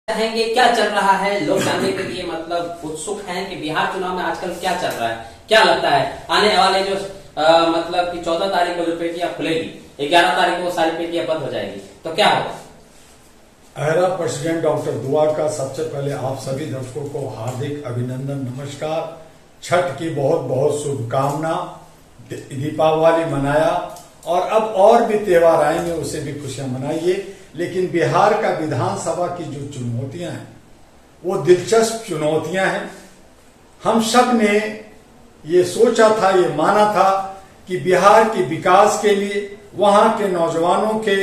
कहेंगे क्या चल रहा है, लोग जानने के लिए मतलब उत्सुक हैं कि बिहार चुनाव में आजकल क्या चल रहा है। क्या लगता है आने वाले जो मतलब कि 14 तारीख को जो पेटियां खुलेगी, 11 तारीख को सारी पेटियां बंद हो जाएगी, तो क्या होगा? अहरा प्रेसिडेंट डॉक्टर दुआ का सबसे पहले आप सभी दर्शकों को हार्दिक अभिनंदन, नमस्कार। छठ की बहुत बहुत शुभकामना। दीपावली मनाया और अब और भी त्योहार आएंगे, उसे भी खुशियां मनाइए। लेकिन बिहार का विधानसभा की जो चुनौतियां हैं वो दिलचस्प चुनौतियां हैं। हम सब ने ये सोचा था, ये माना था कि बिहार के विकास के लिए, वहां के नौजवानों के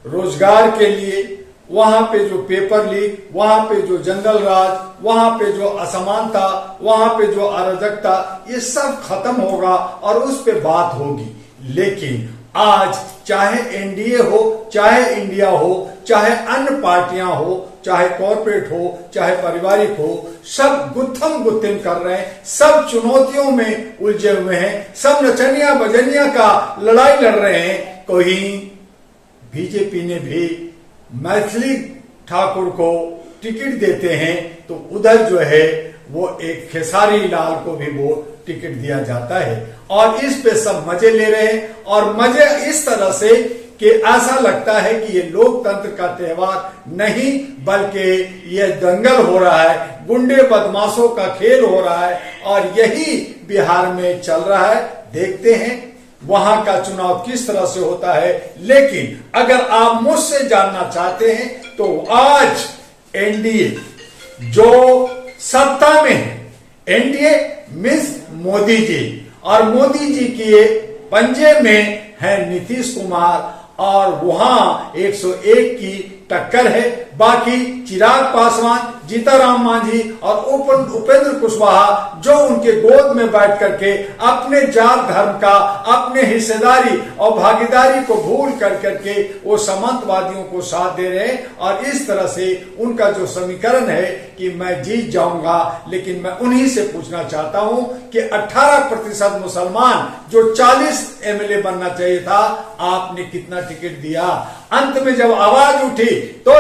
रोजगार के लिए, वहां पे जो पेपर लीक, वहां पे जो जंगल राज, वहां पे जो असमानता, वहां पे जो अराजकता, ये सब खत्म होगा और उस पे बात होगी। लेकिन आज चाहे एनडीए हो, चाहे इंडिया हो, चाहे अन्य पार्टियां हो, चाहे कॉरपोरेट हो, चाहे पारिवारिक हो, सब गुत्थम गुत्थिम कर रहे हैं, सब चुनौतियों में उलझे हुए हैं, सब नचनिया बजनिया का लड़ाई लड़ रहे हैं। कोई बीजेपी ने भी मैथिली ठाकुर को टिकट देते हैं तो उधर जो है वो एक खेसारी लाल को भी वो टिकट दिया जाता है और इस पे सब मजे ले रहे हैं। और मजे इस तरह से कि ऐसा लगता है कि ये लोकतंत्र का त्योहार नहीं बल्कि ये दंगल हो रहा है, गुंडे बदमाशों का खेल हो रहा है और यही बिहार में चल रहा है। देखते हैं वहां का चुनाव किस तरह से होता है। लेकिन अगर आप मुझसे जानना चाहते हैं तो आज एनडीए जो सत्ता में है, एनडीए मीन्स मोदी जी, और मोदी जी के पंजे में है नीतीश कुमार और वहां 101 की टक्कर है। बाकी चिराग पासवान, जीताराम मांझी और उपेंद्र कुशवाहा जो उनके गोद में बैठ करके अपने जात धर्म का, अपने हिस्सेदारी और भागीदारी को भूल कर करके वो सामंतवादियों को साथ दे रहे हैं। और इस तरह से उनका जो समीकरण है कि मैं जीत जाऊंगा, लेकिन मैं उन्हीं से पूछना चाहता हूं कि 18% मुसलमान जो 40 एमएलए बनना चाहिए था, आपने कितना टिकट दिया? अंत में जब आवाज उठी तो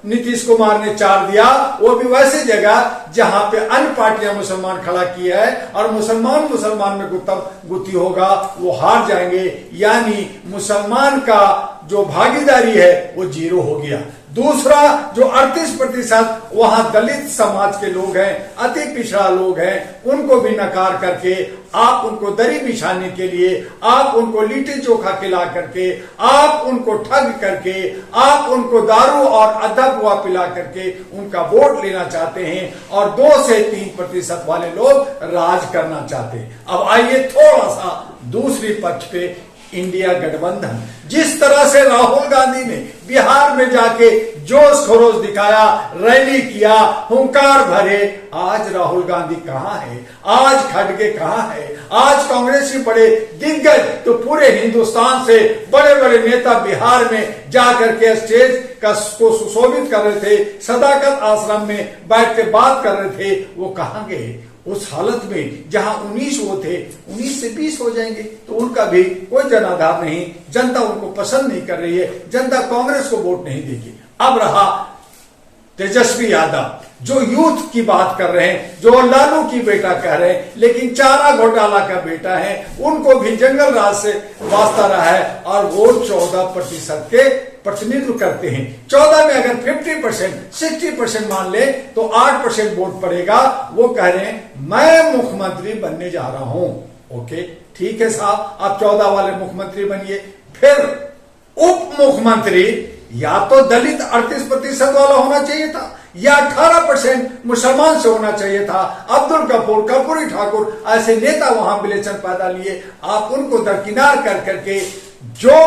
नीतीश कुमार ने 4 दिया, वो भी वैसी जगह जहां पे अन्य पार्टियां मुसलमान खड़ा किया है और मुसलमान में गुत्ती होगा, वो हार जाएंगे। यानी मुसलमान का जो भागीदारी है वो 0 हो गया। दूसरा जो 38% वहां दलित समाज के लोग हैं, अति पिछड़ा लोग हैं, उनको भी नकार करके आप उनको दरी बिछाने के लिए, आप उनको लिट्टी चोखा खिला करके, आप उनको ठग करके, आप उनको दारू और अद्धा पुआ पिला करके उनका वोट लेना चाहते हैं और 2 से 3% वाले लोग राज करना चाहते हैं। अब आइए थोड़ा सा दूसरी पक्ष पे इंडिया गठबंधन, जिस तरह से राहुल गांधी ने बिहार में जाके जोश खरोश दिखाया, रैली किया, हुंकार भरे, आज राहुल गांधी कहां है? आज खड़गे कहां है? आज कांग्रेसी बड़े दिग्गज तो पूरे हिंदुस्तान से बड़े बड़े नेता बिहार में जाकर के स्टेज को सुशोभित कर रहे थे, सदाकत आश्रम में बैठ के बात कर रहे थे, वो कहां गए? उस हालत में जहां 19 वो थे, 19 से 20 हो जाएंगे तो उनका भी कोई जनाधार नहीं, जनता उनको पसंद नहीं कर रही है, जनता कांग्रेस को वोट नहीं देगी। अब रहा तेजस्वी यादव जो यूथ की बात कर रहे हैं, जो लालू की बेटा कह रहे हैं, लेकिन चारा घोटाला का बेटा है, उनको भी जंगल राज से वास्ता रहा है और वो 14% के प्रतिनिधित्व करते हैं। 14 में अगर 50%, 60% मान ले तो 8% वोट पड़ेगा। वो कह रहे हैं मैं मुख्यमंत्री बनने जा रहा हूं। ओके, ठीक है साहब, आप 14 वाले मुख्यमंत्री बनिए। फिर उप मुख्यमंत्री या तो दलित 38% वाला होना चाहिए था या 18% मुसलमान से होना चाहिए था। अब्दुल गफूर, कर्पूरी ठाकुर ऐसे नेता वहां विलेचन पैदा लिए, आप उनको दरकिनार कर करके जो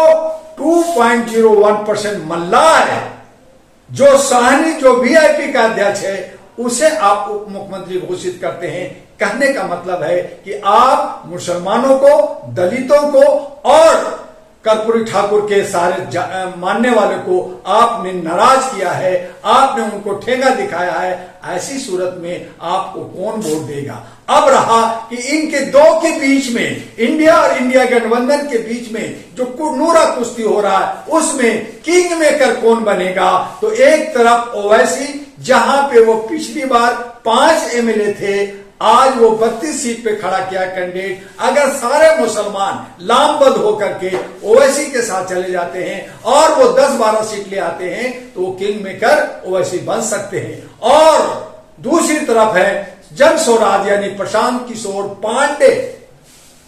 2.01% मल्ला है, जो साहनी, जो वीआईपी का अध्यक्ष है, उसे आप उप मुख्यमंत्री घोषित करते हैं। कहने का मतलब है कि आप मुसलमानों को, दलितों को और कर्पूरी ठाकुर के सारे मानने वाले को आपने नाराज किया है, आपने उनको ठेंगा दिखाया है। ऐसी सूरत में आपको कौन वोट देगा? अब रहा कि इनके दो के बीच में, इंडिया और इंडिया गठबंधन के बीच में जो नूरा कुश्ती हो रहा है, उसमें किंग मेकर कौन बनेगा? तो एक तरफ ओवैसी जहां पे वो पिछली बार 5 एमएलए थे, आज वो 32 सीट पे खड़ा किया कैंडिडेट। अगर सारे मुसलमान लामबंद होकर के ओवैसी के साथ चले जाते हैं और वो 10-12 सीट ले आते हैं तो वो किंग मेकर ओवैसी बन सकते हैं। और दूसरी तरफ है जन स्वराज यानी प्रशांत किशोर पांडे,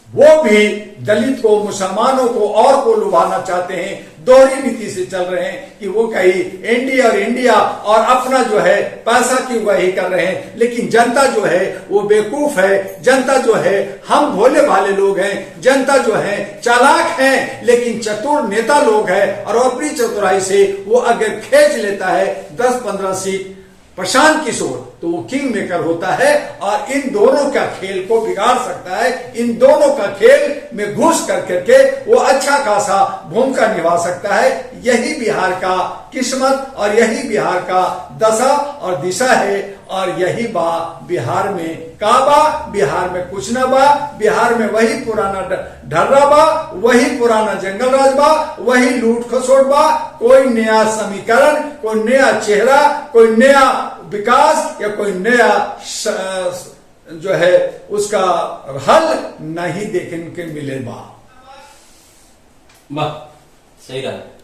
वो भी दलित को, मुसलमानों को और को लुभाना चाहते हैं, दोहरी नीति से चल रहे हैं कि वो कहीं एनडीए और इंडिया और अपना जो है पैसा की उगाही कर रहे हैं। लेकिन जनता जो है वो बेवकूफ है, जनता जो है हम भोले भाले लोग हैं, जनता जो है चालाक है लेकिन चतुर नेता लोग हैं, और अपनी चतुराई से वो अगर खींच लेता है 10-15 सीट प्रशांत किशोर तो वो किंग मेकर होता है और इन दोनों का खेल को बिगाड़ सकता है। इन दोनों का खेल में घुस करके वो अच्छा खासा भूमिका निभा सकता है। यही बिहार का किस्मत और यही बिहार का दशा और दिशा है। और यही बा बिहार में काबा, बिहार में कुछ न बा, बिहार में वही पुराना ढर्रा बा, वही पुराना जंगल राज बा, वही लूट खसोट बा। कोई नया समीकरण, कोई नया चेहरा, कोई नया विकास या कोई नया जो है उसका हल नहीं देखने के मिले बा। वाह, सही रहा।